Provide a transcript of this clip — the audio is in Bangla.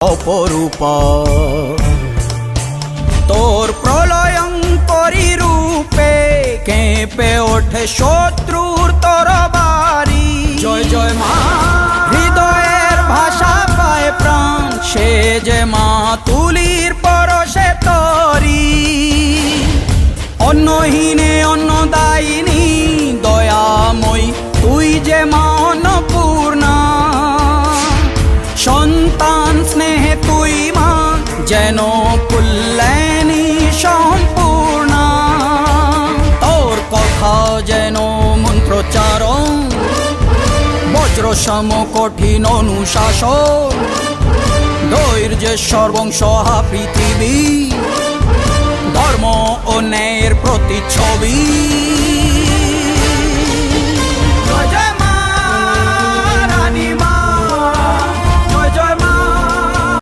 অপরূপা তোর প্রলয়ঙ্করী রূপে কেঁপে ওঠে শত্রুর তরবারি। জয় জয় মা, হৃদয়ের ভাষা পায় প্রাণ, সে যে মা তুলির পরশে তরি। অন্নহীনে অন্নদায়িনী দয়াময়ী, তুই যে মা অন্নপূর্ণা। সন্তান স্নেহে তুই মা যেন কল্যাণী সম্পূর্ণা। তোর কথা যেন মন্ত্রোচ্চারণ, বজ্র সম কঠিন অনুশাসন। ধৈর্যের সর্বংসহা পৃথিবী, ধর্ম ও ন্যায়ের প্রতিচ্ছবি।